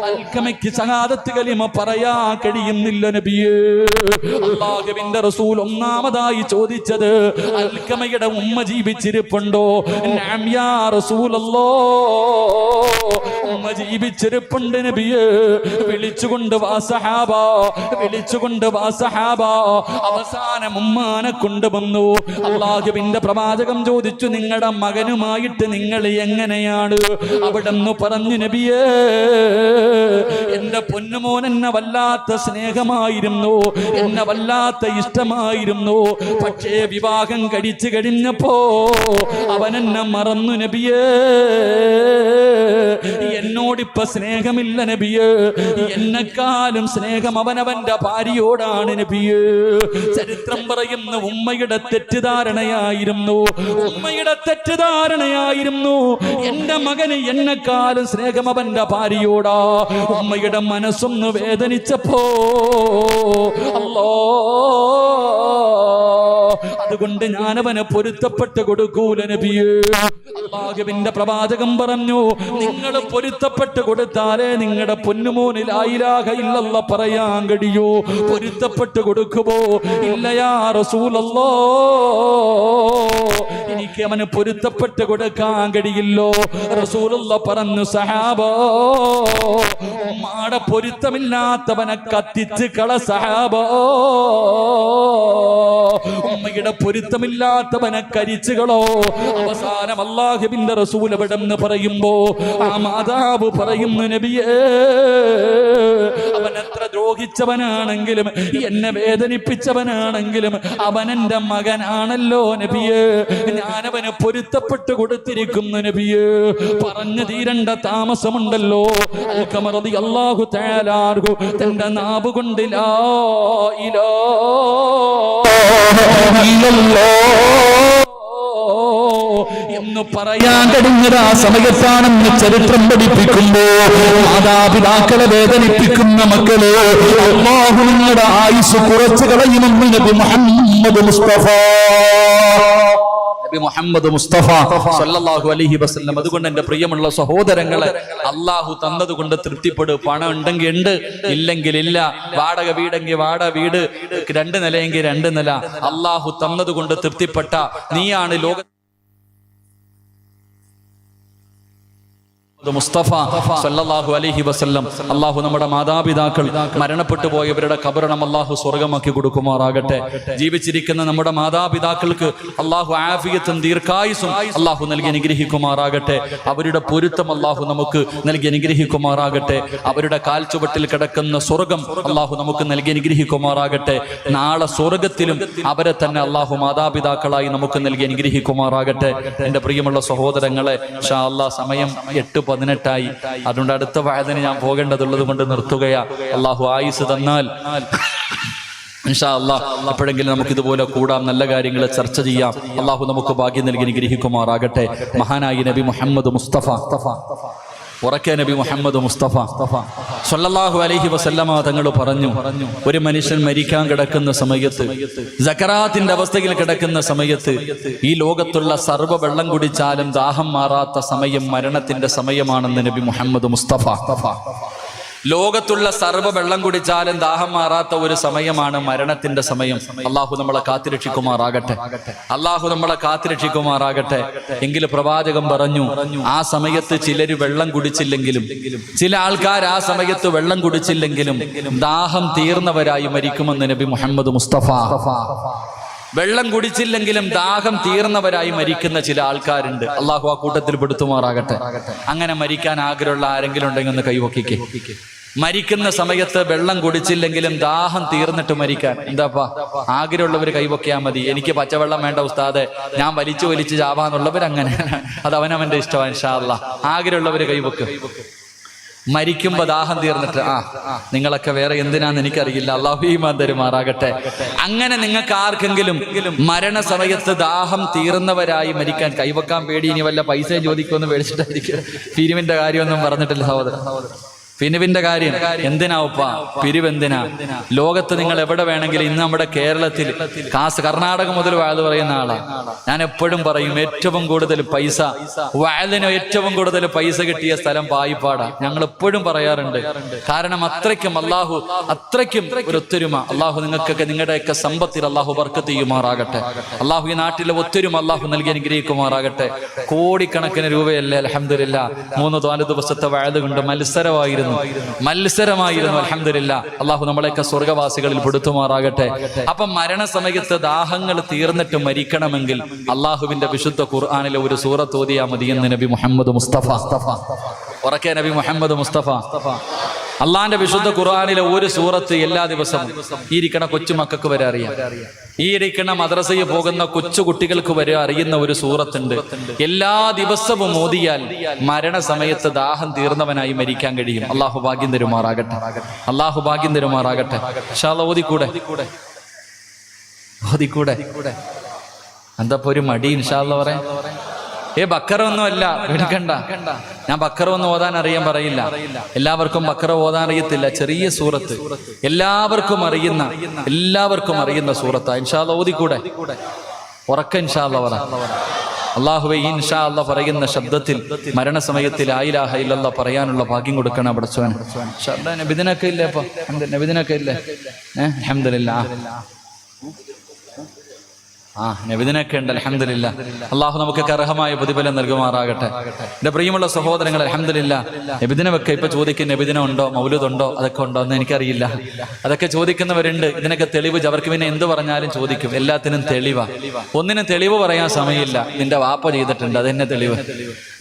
അൽക്കമയ്ക്ക് ഷഹാദത്ത് കലിമ പറയാൻ കഴിയുന്നില്ല നബിയേ. അല്ലാഹുവിന്റെ റസൂൽ ഒന്നാമതായി ചോദിച്ചത്, അൽക്കമയുടെ ഉമ്മ ജീവിച്ചിരിപ്പുണ്ടോ? നഅം യാ റസൂലല്ലാഹ്, ഉമ്മ ജീവിച്ചിരിപ്പുണ്ട് നബിയേ. വിളിച്ചുകൊണ്ട് വാ സഹാബ, വിളിച്ചുകൊണ്ട് വാ സഹാബ. അവസാനം ഉമ്മാനെ കൊണ്ടുവന്നു. അല്ലാഹുവിന്റെ പ്രവാചകം ചോദിച്ചു, നിങ്ങളുടെ മകനുമായിട്ട് നിങ്ങൾ എങ്ങനെയാണ്? അവിടെന്ന് പറഞ്ഞു, നബിയേ, എന്റെ പൊന്നുമോൻ എന്നെ വല്ലാത്ത സ്നേഹമായിരുന്നു, എന്നെ വല്ലാത്ത ഇഷ്ടമായിരുന്നു. പക്ഷേ വിവാഹം കഴിച്ചു കഴിഞ്ഞപ്പോ അവൻ എന്നെ മറന്നു നബിയേ. എന്നോടിപ്പോ സ്നേഹമില്ല നബിയേ, എന്നെക്കാളും സ്നേഹം അവനവന്റെ ഭാര്യയോടാണ് നബിയേ. ചരിത്രം പറയുന്ന ഉമ്മയുടെ തെറ്റിദ്ധാരണയായിരുന്നു, എന്റെ മകന് എന്നെക്കാളും സ്നേഹം അവന്റെ ഭാര്യയോടാ. ഉമ്മയുടെ മനസ്സൊന്ന് വേദനിച്ചപ്പോ അല്ലാ, അതുകൊണ്ട് ഞാനവന് പൊരുത്തപ്പെട്ട് കൊടുക്കൂല നബിയേ. അല്ലാഹുവിന്റെ പ്രവാചകൻ പറഞ്ഞു, നിങ്ങൾ പൊരുത്തപ്പെട്ട് കൊടുത്താലേ നിങ്ങളുടെ പൊന്നുമോന് ലാ ഇലാഹ ഇല്ലല്ലാഹ് പറയാൻ കഴിയൂ. പൊരുത്തപ്പെട്ട് കൊടുക്കുമോ? ഇല്ല യാ റസൂലല്ലാഹ്, എനിക്ക് അവന് പൊരുത്തപ്പെട്ട് കൊടുക്കാൻ കഴിയില്ലോ. റസൂലുള്ളാഹ് പറഞ്ഞു, സഹാബാ, ഉമ്മാടെ പൊരുത്തമില്ലാത്തവനെ കത്തിച്ച് കള സഹാബാ. ഉമ്മയുടെ പൊരുത്തമില്ലാത്തവനെ കരിച്ചുകളോ. അവസാനം അല്ലാഹുവിന്റെ റസൂൽ എവിടെന്ന് പറയുമ്പോ ആ മാതാവ് പറയുന്നു, നബിയേ, അവൻ എത്ര ദ്രോഹിച്ചവനാണെങ്കിലും എന്നെ വേദനിപ്പിച്ചവനാണെങ്കിലും അവൻ എന്റെ മകനാണല്ലോ നബിയേ, ഞാനവന് പൊരുത്തപ്പെട്ട് കൊടുത്തിരിക്കുന്നു നബിയേ. പറഞ്ഞു തീരണ്ട താമസമുണ്ടല്ലോ. അൽഖമ റളിയല്ലാഹു തആല അൻഹു തന്റെ നാവ് കൊണ്ട് ലാ ഇലാഹ എന്ന് പറയാൻ കഴിഞ്ഞത് ആ സമയത്താണെന്ന് ചരിത്രം പഠിപ്പിക്കുമ്പോ, മാതാപിതാക്കളെ വേദനിപ്പിക്കുന്ന മക്കളെ അല്ലാഹു നിങ്ങളുടെ ആയുസ് കുറച്ചു കളയുമെന്ന് നബി മുഹമ്മദ് മുസ്തഫ സല്ലല്ലാഹു അലൈഹി വസല്ലം. അതുകൊണ്ട് എന്റെ പ്രിയമുള്ള സഹോദരങ്ങളെ, അള്ളാഹു തന്നതുകൊണ്ട് തൃപ്തിപ്പെടും. പണം ഉണ്ടെങ്കിൽ ഉണ്ട്, ഇല്ലെങ്കിൽ ഇല്ല. വാടക വീടെങ്കിൽ വാടക വീട്, 2 നിലയെങ്കിൽ 2 നില. അള്ളാഹു തന്നതുകൊണ്ട് തൃപ്തിപ്പെട്ട നീയാണ് ലോക മുസ്തഫ സല്ലല്ലാഹു അലൈഹി വസല്ലം. അല്ലാഹു നമ്മുടെ മാതാപിതാക്കൾ മരണപ്പെട്ടു പോയവരുടെ ഖബറിടം അല്ലാഹു സ്വർഗ്ഗമാക്കി കൊടുക്കുമാറാകട്ടെ. ജീവിച്ചിരിക്കുന്ന നമ്മുടെ മാതാപിതാക്കൾക്ക് അല്ലാഹു ആഫിയത്തും ദീർഘായുസ്സും അല്ലാഹു നൽകി അനുഗ്രഹിക്കുമാറാകട്ടെ. അവരുടെ പൊരുത്തം അല്ലാഹു നമുക്ക് നൽകി അനുഗ്രഹിക്കുമാറാകട്ടെ. അവരുടെ കാൽച്ചുവട്ടിൽ കിടക്കുന്ന സ്വർഗ്ഗം അല്ലാഹു നമുക്ക് നൽകി അനുഗ്രഹിക്കുമാറാകട്ടെ. നാളെ സ്വർഗ്ഗത്തിലും അവരെ തന്നെ അല്ലാഹു മാതാപിതാക്കളായി നമുക്ക് നൽകി അനുഗ്രഹിക്കുമാറാകട്ടെ. എൻ്റെ പ്രിയമുള്ള സഹോദരങ്ങളെ, ഇൻഷാ അല്ലാഹ് സമയം 8:18 അതുകൊണ്ട് അടുത്ത വഅദിന് ഞാൻ പോകേണ്ടതുള്ളത് കൊണ്ട് നിർത്തുകയാ. അല്ലാഹു ആയുസ് തന്നാൽ ഇൻഷാ അല്ലാഹ് എപ്പോഴെങ്കിലും നമുക്ക് ഇതുപോലെ കൂടാം, നല്ല കാര്യങ്ങൾ ചർച്ച ചെയ്യാം. അല്ലാഹു നമുക്ക് ഭാഗ്യം നൽകി അനുഗ്രഹിക്കുമാറാകട്ടെ. മഹാനായി നബി മുഹമ്മദ് മുസ്തഫ, ഉറക്കെ നബി മുഹമ്മദ് മുസ്തഫ സല്ലല്ലാഹു അലൈഹി വസല്ലമ തങ്ങൾ പറഞ്ഞു, ഒരു മനുഷ്യൻ മരിക്കാൻ കിടക്കുന്ന സമയത്ത്, സക്കറാത്തിന്റെ അവസ്ഥയിൽ കിടക്കുന്ന സമയത്ത്, ഈ ലോകത്തുള്ള സർവ്വ വെള്ളം കുടിച്ചാലും ദാഹം മാറാത്ത സമയം മരണത്തിന്റെ സമയമാണെന്ന് നബി മുഹമ്മദ് മുസ്തഫ. ലോകത്തുള്ള സർവ്വ വെള്ളം കുടിച്ചാലും ദാഹം മാറാത്ത ഒരു സമയമാണ് മരണത്തിന്റെ സമയം. അള്ളാഹു നമ്മളെ കാത്തിരക്ഷിക്കുമാറാകട്ടെ. അള്ളാഹു നമ്മളെ കാത്തിരക്ഷിക്കുമാറാകട്ടെ. എങ്കിലും പ്രവാചകൻ പറഞ്ഞു, ആ സമയത്ത് ചിലര് വെള്ളം കുടിച്ചില്ലെങ്കിലും, ചില ആൾക്കാർ ആ സമയത്ത് വെള്ളം കുടിച്ചില്ലെങ്കിലും ദാഹം തീർന്നവരായി മരിക്കുമെന്ന് നബി മുഹമ്മദ് മുസ്തഫ. വെള്ളം കുടിച്ചില്ലെങ്കിലും ദാഹം തീർന്നവരായി മരിക്കുന്ന ചില ആൾക്കാരുണ്ട്. അള്ളാഹു ആ കൂട്ടത്തിൽ പെടുത്തുമാറാകട്ടെ. അങ്ങനെ മരിക്കാൻ ആഗ്രഹമുള്ള ആരെങ്കിലും ഉണ്ടെങ്കിൽ ഒന്ന് കൈവക്കിക്കേ. മരിക്കുന്ന സമയത്ത് വെള്ളം കുടിച്ചില്ലെങ്കിലും ദാഹം തീർന്നിട്ട് മരിക്കാൻ എന്താപ്പാ ആഗ്രഹമുള്ളവർ കൈവക്കിയാൽ മതി. എനിക്ക് പച്ചവെള്ളം വേണ്ട ഉസ്താദെ, ഞാൻ വലിച്ചു ചാവാന്നുള്ളവർ അങ്ങനെ, അത് അവനവന്റെ ഇഷ്ടമാണ്. ഇൻഷാ അല്ലാഹ് ആഗ്രഹമുള്ളവർ കൈവക്ക്. മരിക്കുമ്പോ ദാഹം തീർന്നിട്ട് നിങ്ങളൊക്കെ വേറെ എന്തിനാന്ന് എനിക്കറിയില്ല, അല്ലാഹു ഈമാൻ തരുമാറാകട്ടെ. അങ്ങനെ നിങ്ങൾക്ക് ആർക്കെങ്കിലും മരണസമയത്ത് ദാഹം തീർന്നവരായി മരിക്കാൻ കൈവക്കാൻ പേടി, ഇനി വല്ല പൈസയും ചോദിക്കുമെന്ന് പേടിച്ചിട്ടായിരിക്കും. പിരിവിന്റെ കാര്യമൊന്നും പറഞ്ഞിട്ടില്ല സഹോദരൻ. പിരിവിന്റെ കാര്യം എന്തിനാ ഉപ്പ? പിരിവെന്തിനാ? ലോകത്ത് നിങ്ങൾ എവിടെ വേണമെങ്കിലും, ഇന്ന് നമ്മുടെ കേരളത്തിൽ കർണാടക മുതൽ വഅദ് പറയുന്ന ആളാ. ഞാൻ എപ്പോഴും പറയും, ഏറ്റവും കൂടുതൽ പൈസ വഅദിന് ഏറ്റവും കൂടുതൽ പൈസ കിട്ടിയ സ്ഥലം പായിപ്പാടാ. ഞങ്ങൾ എപ്പോഴും പറയാറുണ്ട്. കാരണം അത്രയ്ക്കും അള്ളാഹു, അത്രയ്ക്കും ഒരു ഒത്തൊരുമ അള്ളാഹു നിങ്ങൾക്കൊക്കെ, നിങ്ങളുടെയൊക്കെ സമ്പത്തിൽ അള്ളാഹു ബർക്കത്ത് ചെയ്യുമാറാകട്ടെ. അള്ളാഹു ഈ നാട്ടിലെ ഒത്തൊരുമ അള്ളാഹു നൽകി അനുഗ്രഹിക്കുമാറാകട്ടെ. കോടിക്കണക്കിന് രൂപയല്ലേ അൽഹംദുലില്ലാ. 3-4 ദിവസത്തെ വഅദ് കൊണ്ട് മത്സരമായിരുന്നു. അൽഹംദുലില്ലാ. അള്ളാഹു നമ്മളെയൊക്കെ സ്വർഗവാസികളിൽ പെടുത്തുമാറാകട്ടെ. അപ്പം മരണസമയത്ത് ദാഹങ്ങൾ തീർന്നിട്ട് മരിക്കണമെങ്കിൽ അള്ളാഹുവിന്റെ വിശുദ്ധ ഖുർആനിലെ ഒരു സൂറത്ത് ഓതിയാ മതി എന്ന് നബി മുഹമ്മദ് മുസ്തഫ. ഉറക്കെ നബി മുഹമ്മദ് മുസ്തഫ അള്ളാന്റെ വിശുദ്ധ ഖുർആനിലെ ഒരു സൂറത്ത് എല്ലാ ദിവസവും ഈ ഇരിക്കണ കൊച്ചുമക്കൾക്ക് വരെ അറിയാം. ഈ ഇരിക്കണ മദ്രസയിൽ പോകുന്ന കൊച്ചു കുട്ടികൾക്ക് വരെ അറിയുന്ന ഒരു സൂറത്തുണ്ട്. എല്ലാ ദിവസവും ഓതിയാൽ മരണസമയത്ത് ദാഹം തീർന്നവനായി മരിക്കാൻ കഴിയും. അള്ളാഹു ഭാഗ്യം തരുമാറാകട്ടെ. അള്ളാഹു ഭാഗ്യം തരുമാറാകട്ടെ. ഇൻഷാ അല്ലാഹ് ഓതിക്കൂടെ? എന്താ ഒരു മടി? ഇൻഷാ അല്ലാഹ് പറയാം. ബക്കറ ഒന്നും അല്ല, പേടിക്കണ്ട. ഞാൻ ബക്കറ ഒന്നും ഓതാൻ അറിയാൻ പറയില്ല. എല്ലാവർക്കും ബക്കറ ഓതാൻ അറിയത്തില്ല. ചെറിയ സൂറത്ത്, എല്ലാവർക്കും അറിയുന്ന സൂറത്താ. ഇൻഷാ അല്ലാഹ് ഓതിക്കൂടെ? ഉറക്ക ഇൻഷാ അല്ലാഹ് പറ. അല്ലാഹുവേ, ഈ ഇൻഷാ അല്ലാഹ് പറയുന്ന ശബ്ദത്തിൽ മരണസമയത്തിൽ ലാ ഇലാഹ ഇല്ലല്ലാഹ് പറയാനുള്ള ഭാഗ്യം കൊടുക്കണം പടച്ചോനെ. നബിദിനൊക്കെ ഇല്ലേ? അപ്പൊ നബിദിനൊക്കെ ഇല്ലേ? അൽഹംദുലില്ലാഹ്. നബിദിനൊക്കെ ഉണ്ട്. അൽഹംദുലില്ലാഹ്. അള്ളാഹു നമുക്കൊക്കെ അർഹമായ പ്രതിഫലം നൽകുമാറാകട്ടെ. എന്റെ പ്രിയമുള്ള സഹോദരങ്ങൾ, അൽഹംദുലില്ലാഹ്. നബിദിനമൊക്കെ ഇപ്പൊ ചോദിക്കും, നബിദിനം ഉണ്ടോ, മൗലൂദ് ഉണ്ടോ, അതൊക്കെ ഉണ്ടോ എന്ന് എനിക്കറിയില്ല. അതൊക്കെ ചോദിക്കുന്നവരുണ്ട്. ഇതിനൊക്കെ തെളിവ് അവർക്ക് പിന്നെ എന്ത് പറഞ്ഞാലും ചോദിക്കും. എല്ലാത്തിനും തെളിവാ. ഒന്നിനും തെളിവ് പറയാൻ സമയമില്ല. നിന്റെ വാപ്പ ചെയ്തിട്ടുണ്ട്, അതെന്നെ തെളിവ്.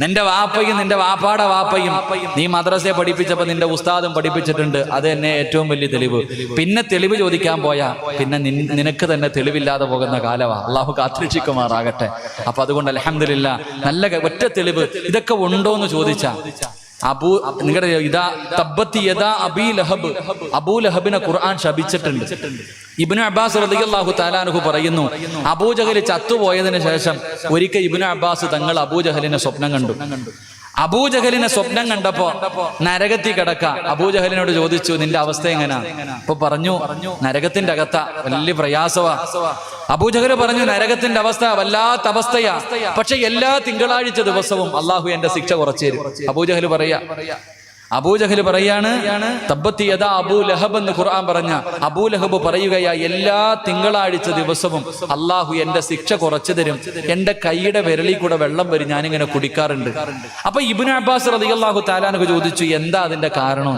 നിന്റെ വാപ്പയും നിന്റെ വാപ്പാടെ വാപ്പയും നീ മദ്രസയെ പഠിപ്പിച്ചപ്പോ നിന്റെ ഉസ്താദും പഠിപ്പിച്ചിട്ടുണ്ട്, അത് തന്നെ ഏറ്റവും വലിയ തെളിവ്. പിന്നെ തെളിവ് ചോദിക്കാൻ പോയാ പിന്നെ നിനക്ക് തന്നെ തെളിവില്ലാതെ പോകുന്ന കാലമാണ്. അള്ളാഹു കാത്തിരക്ഷിക്കുമാറാകട്ടെ. അപ്പൊ അതുകൊണ്ട് അൽഹംദുലില്ലാഹ് നല്ല ഒറ്റ തെളിവ്. ഇതൊക്കെ ഉണ്ടോ എന്ന് ചോദിച്ചാ നിങ്ങളുടെ അബൂ ലഹബിനെ ഖുർആൻ ശപിച്ചിട്ടുണ്ട്. ഇബ്നു അബ്ബാസ് റളിയല്ലാഹു തആല അൻഹു പറയുന്നു, അബൂജഹൽ ചത്തുപോയതിനു ശേഷം ഒരിക്കൽ ഇബ്നു അബ്ബാസ് തങ്ങൾ അബൂജഹലിനെ സ്വപ്നം കണ്ടു. അബൂജഹലിനെ സ്വപ്നം കണ്ടപ്പോ നരകത്തിൽ കിടക്ക. അബൂജഹലിനോട് ചോദിച്ചു, നിന്റെ അവസ്ഥ എങ്ങനാ? അപ്പൊ പറഞ്ഞു, നരകത്തിന്റെ അകത്ത വലിയ പ്രയാസവാ. അബൂജഹൽ പറഞ്ഞു, നരകത്തിന്റെ അവസ്ഥ വല്ലാത്ത അവസ്ഥയാ, പക്ഷെ എല്ലാ തിങ്കളാഴ്ച ദിവസവും അള്ളാഹു എന്റെ ശിക്ഷ കുറച്ചു തരും. അബൂജഹൽ പറയാണ്, തബ്ബത്തി യദാ അബൂ ലഹബ് എന്ന് ഖുർആൻ പറഞ്ഞ അബൂ ലഹബ് പറയുകയാ, എല്ലാ തിങ്കളാഴ്ച ദിവസവും അള്ളാഹു എന്റെ ശിക്ഷ കുറച്ചു തരും. എന്റെ കൈയുടെ വിരലിൽ കൂടെ വെള്ളം വരും, ഞാനിങ്ങനെ കുടിക്കാറുണ്ട്. അപ്പൊ ഇബ്നു അബ്ബാസ് റളിയല്ലാഹു തആല അൻഹു ചോദിച്ചു, എന്താ അതിന്റെ കാരണം?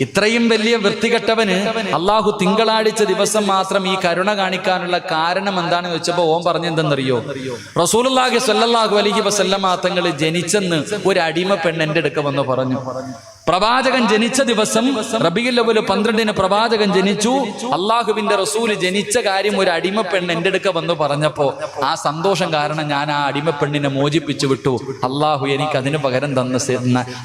ഇത്രയും വലിയ വൃത്തികെട്ടവന് അള്ളാഹു തിങ്കളാഴ്ച ദിവസം മാത്രം ഈ കരുണ കാണിക്കാനുള്ള കാരണം എന്താണെന്ന് വെച്ചപ്പോ ഓൻ പറഞ്ഞെന്തെന്നറിയോ? റസൂലുള്ളാഹി സ്വല്ലല്ലാഹു അലൈഹി വസല്ലമ തങ്ങൾ ജനിച്ചെന്ന് ഒരു അടിമ പെണ്ണ് എന്റെ അടുക്ക വന്ന് പറഞ്ഞു. പ്രവാചകൻ ജനിച്ച ദിവസം റബീഉൽ അവ്വൽ 12 പ്രവാചകൻ ജനിച്ചു. അള്ളാഹുവിന്റെ റസൂൽ ജനിച്ച കാര്യം ഒരു അടിമ പെണ്ണ് എന്റെ അടുക്ക വന്ന് പറഞ്ഞപ്പോ ആ സന്തോഷം കാരണം ഞാൻ ആ അടിമ പെണ്ണിനെ മോചിപ്പിച്ചു വിട്ടു. അള്ളാഹു എനിക്ക് അതിന് പകരം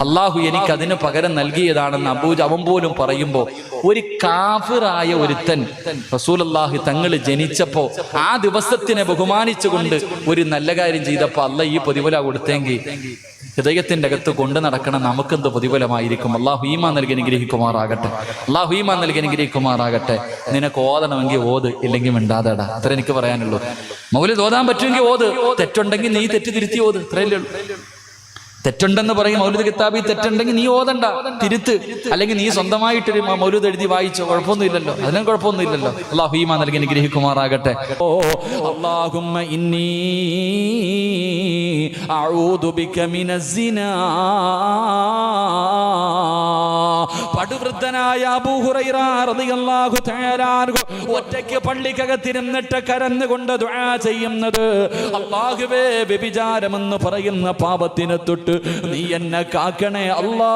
അള്ളാഹു എനിക്ക് അതിന് പകരം നൽകിയതാണെന്ന് അവൻ പോലും പറയുമ്പോ, ഒരു കാഫിറായ ഒരുത്തൻ റസൂലുള്ളാഹി തങ്ങൾ ജനിച്ചപ്പോ ആ ദിവസത്തിനെ ബഹുമാനിച്ചുകൊണ്ട് ഒരു നല്ല കാര്യം ചെയ്തപ്പോ അല്ലാഹ് ഈ പ്രതിഫല കൊടുത്തെങ്കിൽ ഹൃദയത്തിന്റെ അകത്ത് കൊണ്ടു നടക്കണം നമുക്കെന്ത് പ്രതിഫലമായിരിക്കും. അള്ളാഹു ഈമാൻ നൽകി അനുഗ്രഹിക്കുമാറാകട്ടെ. നിനക്ക് ഓതണമെങ്കിൽ ഓത്, ഇല്ലെങ്കിൽ മിണ്ടാതെടാ. അത്ര എനിക്ക് പറയാനുള്ളൂ. മൗലിദ് ഓതാൻ പറ്റുമെങ്കിൽ ഓത്, തെറ്റുണ്ടെങ്കിൽ നീ തെറ്റ് തിരുത്തി ഓത്. ഇത്രയല്ലേ ഉള്ളൂ. തെറ്റുണ്ടെന്ന് പറയും മൗലിദ് കിതാബിൽ തെറ്റുണ്ടെങ്കിൽ നീ ഓതണ്ട, തിരുത്ത്. അല്ലെങ്കിൽ നീ സ്വന്തമായിട്ടൊരു മൗലിദ് എഴുതി വായിച്ചോ, കുഴപ്പമൊന്നുമില്ലല്ലോ. അതിനും കുഴപ്പമൊന്നുമില്ലല്ലോ. അല്ലാഹു ഈമാൻ നൽകി അനുഗ്രഹിക്കുമാറാകട്ടെ. അല്ലാഹുമ്മ ഇന്നി അഊദു ബിക മിനസ്സിനാ. പടുവൃദ്ധനായ അബൂ ഹുറൈറ റളിയല്ലാഹു തആല അൻഹു ഒറ്റയ്ക്ക് പള്ളിക്കകത്തിരുന്നിട്ട് കരന്നുകൊണ്ട് ദുആ ചെയ്യുന്നത്, അല്ലാഹുവേ, വ്യഭിചാരമെന്ന് പറയുന്ന പാപത്തിനെ തൊട്ട് നീ എന്നെ കാക്കണേ അല്ലാ.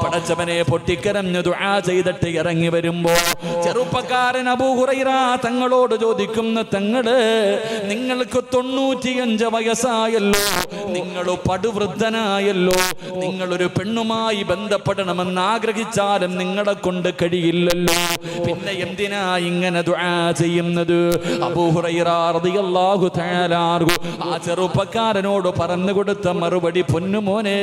പടച്ചവനെ പൊട്ടിക്കരഞ്ഞ് ദുആ ചെയ്തിട്ട് ഇറങ്ങി വരുമ്പോ ചെറുപ്പക്കാരൻ അബൂ ഹുറൈറ തങ്ങളോട് ചോദിക്കുന്ന, തങ്ങള്, നിങ്ങൾക്ക് 95 വയസ്സായല്ലോ, നിങ്ങൾ പടുവൃദ്ധനായല്ലോ, നിങ്ങളൊരു പെണ്ണുമായി ബന്ധപ്പെടണമെന്ന് ആഗ്രഹിച്ചാലും നിങ്ങളെ കൊണ്ട് കഴിയില്ലല്ലോ, പിന്നെ എന്തിനാ ഇങ്ങനെ ദുആ ചെയ്യുന്നത്? അബൂ ഹുറൈറ റളിയല്ലാഹു തആല അൻഹു ആ ചെറുപ്പക്കാരനോട് പറഞ്ഞു കൊടുത്ത മറുപടി, പൊന്നുമോനെ,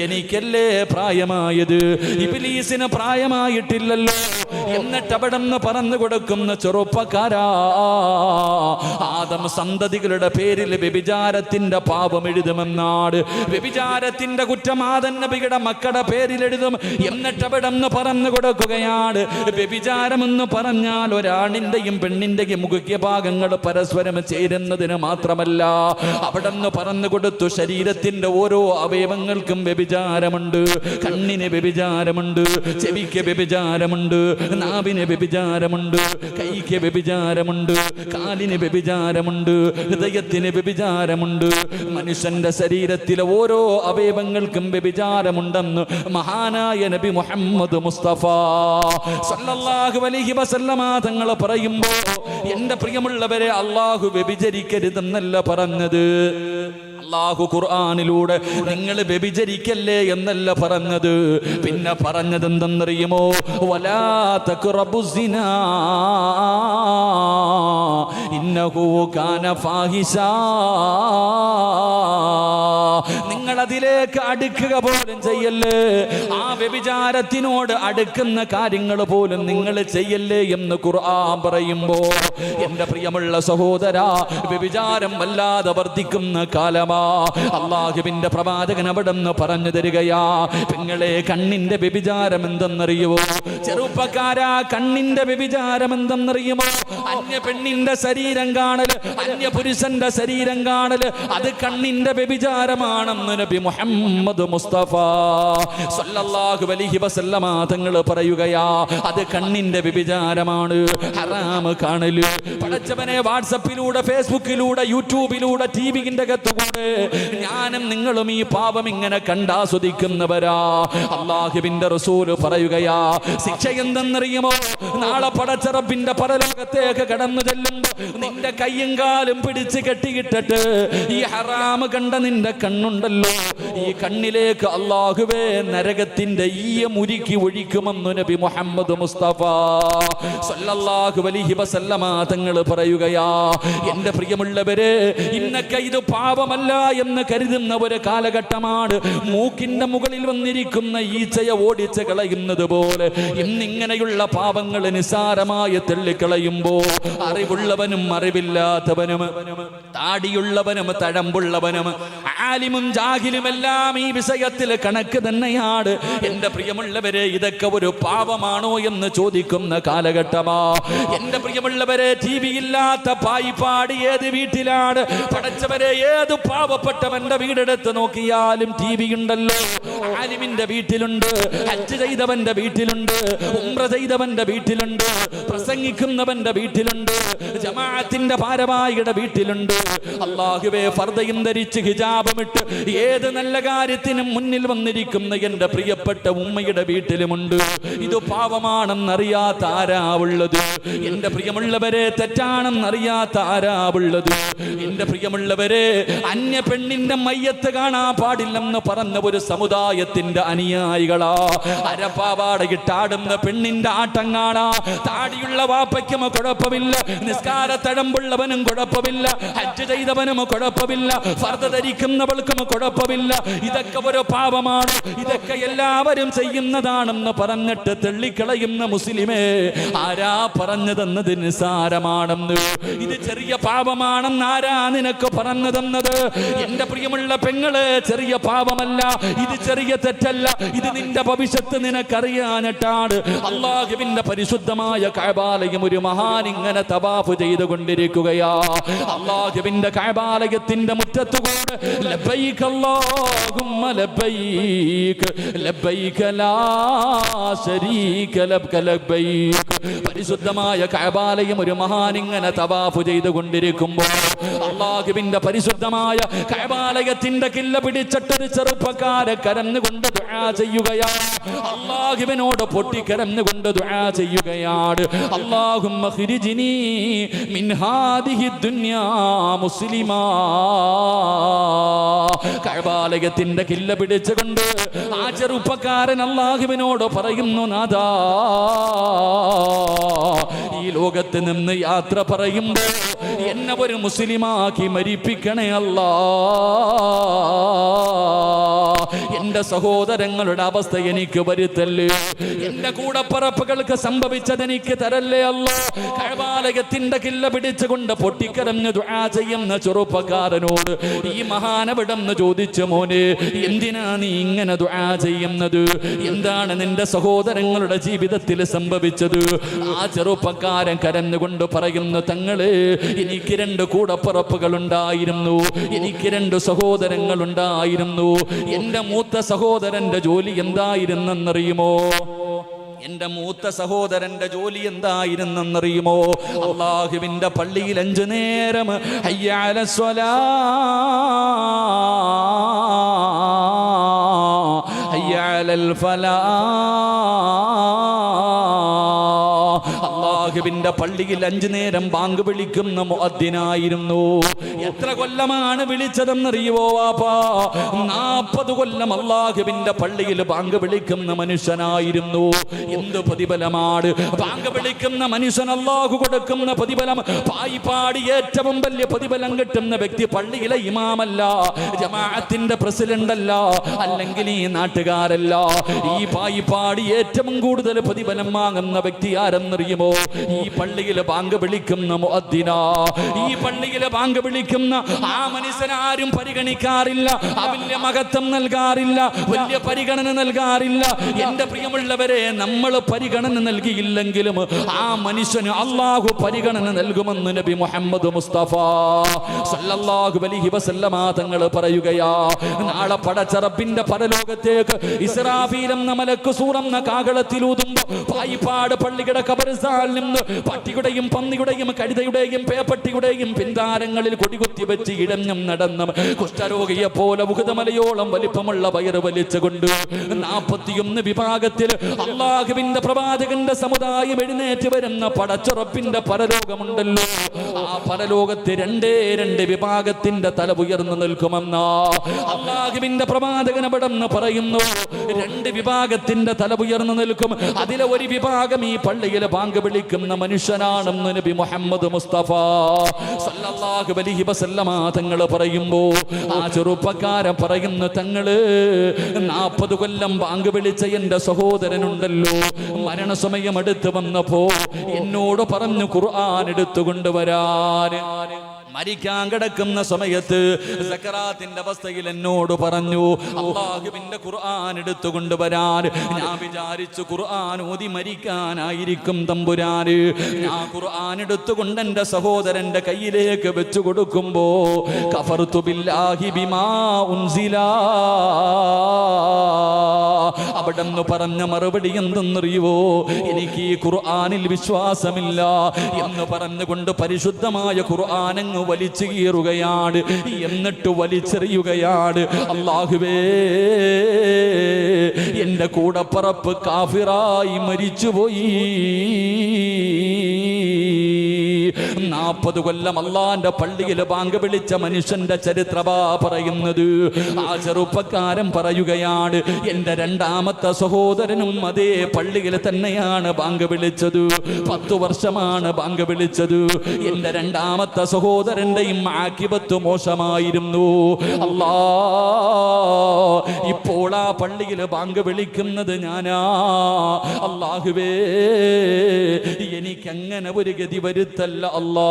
എനിക്കല്ലേ പ്രായമായത്, ഇബ്ലീസിന് പ്രായമായിട്ടില്ലല്ലോ. എന്നിട്ട് അവിടെ നിന്ന് പറഞ്ഞു കൊടുക്കുന്ന ചെറുപ്പക്കാരാ, ആദം സന്തതികളുടെ പേരിൽ വ്യഭിചാരത്തിന്റെ പാപം എഴുതുമെന്നാണ്. വ്യഭിചാരത്തിന്റെ കുറ്റം ആദം നബിയുടെ മക്കളുടെ പേരിൽ എഴുതും. എന്നിട്ട് അവിടെ നിന്ന് പറഞ്ഞു കൊടുക്കുകയാണ്, വ്യഭിചാരമെന്ന് പറഞ്ഞാൽ ഒരാണിന്റെയും പെണ്ണിന്റെയും മുഖ്യഭാഗങ്ങൾ പരസ്പരം ചേരുന്നതിന് മാത്രമല്ല, അവിടെ നിന്ന് പറഞ്ഞു കൊടുത്തു, ശരീരത്തിന്റെ ഓരോ അവയവങ്ങൾക്കും വ്യഭിചാരമുണ്ട്. കണ്ണിന് വ്യഭിചാരമുണ്ട്, ചെവിക്ക് വ്യഭിചാരമുണ്ട്, നാവിന് വ്യഭിചാരമുണ്ട്, കൈക്ക് വ്യഭിചാരമുണ്ട്, കാലിന് വ്യഭിചാരമുണ്ട്, ഹൃദയത്തിന് വ്യഭിചാരമുണ്ട്. മനുഷ്യന്റെ ശരീരത്തിലെ ഓരോ അവയവങ്ങൾക്കും വ്യഭിചാരമുണ്ടെന്ന് മഹാനായ നബി മുഹമ്മദ് മുസ്തഫ സല്ലല്ലാഹു അലൈഹി വസല്ലമ തങ്ങൾ പറയുമ്പോൾ എന്റെ പ്രിയമുള്ളവരെ, അള്ളാഹു വ്യഭിചരിക്കരുതെന്നല്ല പറഞ്ഞത്. അല്ലാഹു ഖുർആനിലൂടെ നിങ്ങൾ വ്യഭിചരിക്കല്ലേ എന്നല്ല പറഞ്ഞത്. പിന്നെ പറഞ്ഞത് എന്തെന്നറിയുമോ? വലാ തഖറബുസിനാ ഇന്നഹു കാന ഫാഹിശാ. നിങ്ങൾ അതിലേക്ക് അടുക്കുക പോലും ചെയ്യല്ലേ, ആ വ്യഭിചാരത്തിനോട് അടുക്കുന്ന കാര്യങ്ങൾ പോലും നിങ്ങൾ ചെയ്യല്ലേ എന്ന് ഖുർആൻ പറയുമ്പോ എന്റെ പ്രിയമുള്ള സഹോദരാ, വ്യഭിചാരം വല്ലാതെ വർദ്ധിക്കുന്ന കാലമാ. അല്ലാഹുവിന്റെ പ്രവാചകൻ അവിടെന്ന് പറഞ്ഞു തരികയാ, പെങ്ങളെ കണ്ണിന്റെ വ്യഭിചാരം എന്തെന്നറിയുമോ? ചെറുപ്പക്കാരാ, കണ്ണിന്റെ വ്യഭിചാരം എന്തെന്നറിയുമോ? അന്യ പെണ്ണിന്റെ ശരീരം കാണല്, അന്യ പുരുഷന്റെ ശരീരം കാണല്, അത് കണ്ണിന്റെ വ്യഭിചാരമാണെന്ന് നബി മുഹമ്മദ് മുസ്തഫ സല്ലല്ലാഹു അലൈഹി വസല്ലമ തങ്ങൾ പറയുകയാ, അത് കണ്ണിന്റെ വ്യഭിചാരമാണ്, ഹറാം കാണല്. പടച്ചവനെ, വാട്സപ്പിലൂടെ, ഫേസ്ബുക്കിലൂടെ, യൂട്യൂബിലൂടെ, ടിവിന്റെ അകത്തുകൂടെ ഞാനും നിങ്ങളും ഈ പാപം ഇങ്ങനെ കണ്ടാസ്വദിക്കുന്നവരാ. അല്ലാഹുവിന്റെ റസൂൽ പറയുകയാ, ശിക്ഷ എന്തെന്നറിയുമോ? നാളെ പടച്ച റബ്ബിന്റെ പരലോകത്തേക്ക് കടന്നു ചെല്ലുമ്പോ നിന്റെ കയ്യും കാലും പിടിച്ച് കെട്ടിയിട്ടിട്ട് ഈ ഹറാം കണ്ട നിന്റെ കണ്ണുണ്ടല്ലോ, ഈ കണ്ണിലേക്ക് അല്ലാഹുവേ നരകത്തിന്റെ ഈയ മുരുക്കി ഒഴിക്കുമെന്ന് നബി മുഹമ്മദ് മുസ്തഫ സല്ലല്ലാഹു അലൈഹി വസല്ലമ തങ്ങൾ പറയുകയാ, എന്റെ പ്രിയമുള്ളവരെ, ഇന്നൊക്കെ ഇത് പാപമല്ല എന്ന് കരുതുന്ന ഒരു കാലഘട്ടമാണ്. മൂക്കിന്റെ മുകളിൽ വന്നിരിക്കുന്ന ഈച്ചയെ ഓടിച്ച് കളയുന്നത് പോലെ ഇന്നിങ്ങനെയുള്ള പാപങ്ങൾ നിസാരമായി തള്ളിക്കളയുമ്പോ അറിവുള്ളവനും അറിവില്ലാത്തവനും, താടിയുള്ളവനും തഴമ്പുള്ളവനും, ആലിമും ജാഹിലുമെല്ലാം ഈ വിഷയത്തിൽ കണക്ക് തന്നെയാണ്. എന്റെ പ്രിയമുള്ളവരെ, ഇതൊക്കെ ഒരു പാപമാണോ എന്ന് ചോദിക്കുന്ന കാലഘട്ടമാ. എന്റെ പ്രിയമുള്ളവരെ, ടി വി ഇല്ലാത്ത പായിപ്പാട് ഏത് വീട്ടിലാണ്? പടച്ചവരെ, ഏത് പാവപ്പെട്ടവന്റെ വീടെടുത്ത് നോക്കിയാലും ടി വി ഉണ്ടല്ലോ. ആലിമിന്റെ വീട്ടിലുണ്ട്, ഹജ്ജ് ചെയ്തവന്റെ വീട്ടിലുണ്ട്, ഉംറ ചെയ്തവന്റെ വീട്ടിലുണ്ട്, പ്രസംഗിക്കുന്നവന്റെ വീട്ടിലുണ്ട്, ജമാഅത്തിന്റെ ഭാരവാഹിയുടെ വീട്ടിലുണ്ട്. അല്ലാഹുവേ, ഫർദയും ധരിച്ച് ഹിജാബമിട്ട് ഏത് നല്ല കാര്യത്തിനും മുന്നിൽ വന്നിരിക്കുന്ന എന്റെ പ്രിയപ്പെട്ട ഉമ്മയുടെ വീട്ടിലുമുണ്ട്. ഇത് പാവമാണെന്നറിയാത്ത ആരാവുള്ളത്? എന്റെ പ്രിയമുള്ളവരെ, തെറ്റാണെന്നറിയാത്ത ആരാവുള്ളത്? എന്റെ പ്രിയമുള്ളവരെ, അന്യ പെണ്ണിന്റെ മയ്യത്ത് കാണാൻ പാടില്ലെന്ന് പറഞ്ഞ ഒരു സമുദായത്തിന്റെ അനുയായികളാ. അരപ്പാവാടയിട്ടാടുന്ന പെണ്ണിന്റെ ആട്ടം കാണാ. താടിയുള്ള വാപ്പയ്ക്കും കുഴപ്പമില്ല, നിസ്കാര തഴമ്പുള്ളവനും കുഴപ്പമില്ല, ഹജ്ജ് ചെയ്തവനും കുഴപ്പമില്ല, ഫർദ ധരിക്കുന്നവൾക്കും കുഴപ്പമില്ല. ഇതൊക്കെ ഒരു പാപമാണ്, ഇതൊക്കെ എല്ലാവരും ചെയ്യുന്നതാണെന്ന് പറഞ്ഞിട്ട് തള്ളിക്കളയുന്ന മുസ്ലിമേ, ആരാ പറഞ്ഞതെന്നത് നിസാരമാണെന്ന്? ഇത് ചെറിയ പാപമാണെന്ന് ആരാ നിനക്ക് പറഞ്ഞു തന്നത്? എന്റെ പ്രിയമുള്ള പെങ്ങള്, ചെറിയ പാപമല്ല ഇത്, ചെറിയ തെറ്റല്ല ഇത്. നിന്റെ ഭവിഷ്യത്ത് നിനക്കറിയാനിട്ടാണ് അല്ലാഹുവിന്റെ പരിശുദ്ധമായ കഅബാലയം ഒരു മഹാൻ ഇങ്ങനെ തവാഫ് ചെയ്തുകൊണ്ടിരിക്കുകയാ. അല്ലാഹുവിന്റെ കഅബാലയത്തിന്റെ മുറ്റത്തുകൂടെ ലബ്ബൈക അല്ലാഹുമ്മ ലബ്ബൈക ലബ്ബൈക ലാ ശരീക ലക ലബ്ബൈക. പരിശുദ്ധമായ കഅബാലയം ഒരു മഹാൻ ഇങ്ങനെ തവാഫ് ചെയ്തുകൊണ്ടിരിക്കുമ്പോൾ അല്ലാഹുവിന്റെ പരിശുദ്ധമായ കഅബാലയത്തിന്റെ കില്ല പിടിച്ചിട്ടൊരു ചെറുപ്പക്കാരെ കരഞ്ഞുകൊണ്ട് ദുആ ചെയ്യുകയാണ്. അല്ലാഹുവിനോട് പൊട്ടിക്കരഞ്ഞുകൊണ്ട് ദുആ ചെയ്യുകയാണ്. അല്ലാഹുമ്മ ഖിരിജ്നി മിൻ ഹാദിഹി ദുനിയാ മുസ്ലിമാ. കഅബാലയത്തിന്റെ കില്ല പിടിച്ചുകൊണ്ട് ആ ചെറുപ്പക്കാരൻ അല്ലാഹുവിനോട് പറയുന്നു, നാഥാ, ഈ ലോകത്ത് നിന്ന് യാത്ര പറയുമ്പോൾ എന്നെ ഒരു മുസ്ലിമാക്കി മരിപ്പിക്കണേ അല്ലാ. എന്റെ സഹോദരങ്ങളുടെ അവസ്ഥ എനിക്ക് വരുത്തല്ലേ, എന്റെ കൂടപ്പറപ്പുകൾക്ക് സംഭവിച്ചത് എനിക്ക് തരല്ലേ അല്ലാ. കഅബാലയത്തിന്റെ കില്ല പിടിച്ചുകൊണ്ട് പൊട്ടിക്കരഞ്ഞ് ദുആ ചെയ്യുന്ന ചെറുപ്പക്കാരനോട് ഈ മഹാനവിടന്ന് ചോദിച്ചു, മോനെ, എന്തിനാ നീ ഇങ്ങനെ ദുആ ചെയ്യുന്നത്? എന്താണ് നിന്റെ സഹോദരങ്ങളുടെ ജീവിതത്തിൽ സംഭവിച്ചത്? ആ ചെറുപ്പക്കാരൻ കരഞ്ഞുകൊണ്ട് പറയുന്നു, തങ്ങളെ, എനിക്ക് 2 കൂടപ്പറപ്പുകൾ ഉണ്ടായിരുന്നു, എനിക്ക് 2 സഹോദരങ്ങൾ ഉണ്ടായിരുന്നു. എന്റെ മൂത്ത സഹോദരന്റെ ജോലി എന്തായിരുന്നെന്നറിയുമോ? എന്റെ മൂത്ത സഹോദരന്റെ ജോലി എന്തായിരുന്നെന്നറിയുമോ? അല്ലാഹുവിന്റെ പള്ളിയിൽ 5 നേരം ഹയ്യ അലസ്സലാ ഹയ്യ അലൽ ഫലാ, അല്ലാഹുവിന്റെ പള്ളിയിൽ 5 നേരം ബാങ്ക് വിളിക്കുന്ന മുഅദ്ദിനായിരുന്നു. എത്ര കൊല്ലമാണ് വിളിച്ചതെന്നറിയുവോ വാപ്പാ? 40 കൊല്ലം അല്ലാഹുവിന്റെ പള്ളിയിൽ ബാങ്ക് വിളിക്കുന്ന മനുഷ്യനായിരുന്നു. എന്ത് പ്രതിഫലമാണ് ബാങ്ക് വിളിക്കുന്ന മനുഷ്യൻ അല്ലാഹു കൊടുക്കുന്ന പ്രതിഫലം! പായിപ്പാടി ഏറ്റവും വലിയ പ്രതിഫലം കിട്ടുന്ന വ്യക്തി പള്ളിയിലെ ഇമാമല്ല, ജമാഅത്തിന്റെ പ്രസിഡന്റ് അല്ല, അല്ലെങ്കിൽ ഈ നാട്ടുകാരല്ല. ഈ പായിപ്പാടി ഏറ്റവും കൂടുതൽ പ്രതിഫലം വാങ്ങുന്ന വ്യക്തി ആരെന്നറിയുമോ? ഈ പള്ളിയിലെ ബാങ്ക് വിളിക്കുന്ന മുഅദ്ദിനാ. ഈ പള്ളിയിലെ ബാങ്ക് വിളിക്കുന്ന ആ മനുഷ്യനെ ആരും പരിഗണിക്കാറില്ല, വലിയ മഹത്വം നൽകാറില്ല, വലിയ പരിഗണന നൽകാറില്ല. എന്റെ പ്രിയമുള്ളവരെ, നമ്മൾ പരിഗണന നൽകിയില്ലെങ്കിലും ആ മനുഷ്യന് അല്ലാഹു പരിഗണന നൽകുമെന്ന് നബി മുഹമ്മദ് മുസ്തഫ സല്ലല്ലാഹു അലൈഹി വസല്ലമ തങ്ങൾ പറയുകയാ. നാളെ പടച്ച റബ്ബിന്റെ പരലോകത്തേക്ക് ഇസ്രാഫീൽ എന്ന മലക്ക് സൂറന്ന കാഹളത്തിലൂതുമ്പോ പായിപ്പാട് പള്ളിയുടെ ഖബർസ്ഥാനിൽ നിന്ന് പട്ടിയുടെയും പന്നിയുടെയും കഴുതയുടെയും പേപ്പട്ടിയുടെയും പിന്താരങ്ങളിൽ കൊടികുത്തി വെച്ച് ഇടഞ്ഞും നടന്നും കുഷ്ഠരോഗിയെ പോലെ ഉഹുദമലയോളം വലിപ്പമുള്ള വയറ് വലിച്ചുകൊണ്ട് 41 വിഭാഗത്തിൽ അല്ലാഹുവിന്റെ പ്രവാചകന്റെ സമുദായം എഴുന്നേറ്റ് വരുന്ന പടച്ചുറപ്പിന്റെ പരലോകമുണ്ടല്ലോ. ആ പരലോകത്ത് 2 വിഭാഗത്തിന്റെ തല ഉയർന്നു നിൽക്കുമെന്ന അല്ലാഹുവിന്റെ പ്രവാചകൻ അവിടെന്ന് പറയുന്നു. 2 വിഭാഗത്തിന്റെ തല ഉയർന്നു നിൽക്കും. അതിലെ ഒരു വിഭാഗം ഈ പള്ളിയിലെ ബാങ്ക് വിളിക്കുന്ന മനുഷ്യനാണെന്ന് നബി മുഹമ്മദ് മുസ്തഫ സല്ലല്ലാഹു അലൈഹി വസല്ലമ തങ്ങൾ പറയുമ്പോ ആ ചെറുപ്പക്കാരൻ പറയുന്നു, തങ്ങള് 40 കൊല്ലം ബാങ്ക് വിളിച്ച എന്റെ സഹോദരനുണ്ടല്ലോ, മരണസമയം അടുത്ത് വന്നപ്പോ എന്നോട് പറഞ്ഞു ഖുർആൻ എടുത്തുകൊണ്ടുവരാൻ. മരിക്കാൻ കിടക്കുന്ന സമയത്ത് സക്കറാത്തിന്റെ അവസ്ഥയിൽ എന്നോട് പറഞ്ഞു അല്ലാഹുവിന്റെ ഖുർആൻ എടുത്തുകൊണ്ടുവരാൻ. ഞാൻ വിചാരിച്ചു ഖുർആൻ ഓതി മരിക്കാനായിരിക്കും തമ്പുരാന്. ഞാൻ ഖുർആൻ എടുത്തുകൊണ്ട് എന്റെ സഹോദരന്റെ കയ്യിലേക്ക് വെച്ചു കൊടുക്കുമ്പോ കഫർതു ബില്ലാഹി ബിമാ ഉൻസില, അവിടെന്ന് പറഞ്ഞ മറുപടി എന്തെന്നറിയുവോ? എനിക്ക് ഈ ഖുർആനിൽ വിശ്വാസമില്ല എന്ന് പറഞ്ഞുകൊണ്ട് പരിശുദ്ധമായ ഖുർആൻ അങ്ങ് വലിച്ചു കീറുകയാണ്, എന്നിട്ട് വലിച്ചെറിയുകയാണ്. അല്ലാഹുവേ, എന്റെ കൂടപ്പറപ്പ് കാഫിറായി മരിച്ചുപോയി. 40 കൊല്ലം അള്ളാന്റെ പള്ളിയിൽ ബാങ്ക് വിളിച്ച മനുഷ്യന്റെ ചരിത്രമാ പറയുന്നത്. ആ ചെറുപ്പക്കാരൻ പറയുകയാണ്, എന്റെ 2ാമത്തെ സഹോദരനും അതേ പള്ളിയിൽ തന്നെയാണ് ബാങ്ക് വിളിച്ചത്. 10 വർഷമാണ് ബാങ്ക് വിളിച്ചത്. എന്റെ 2ാമത്തെ സഹോദരന്റെയും ആഖിബത്ത് മോശമായിരുന്നു. അല്ലാ, ഇപ്പോൾ ആ പള്ളിയിൽ ബാങ്ക് വിളിക്കുന്നത് ഞാനാ. അല്ലാഹുവേ, എനിക്കങ്ങനെ ഒരു ഗതി വരുത്തല്ല അല്ലാ.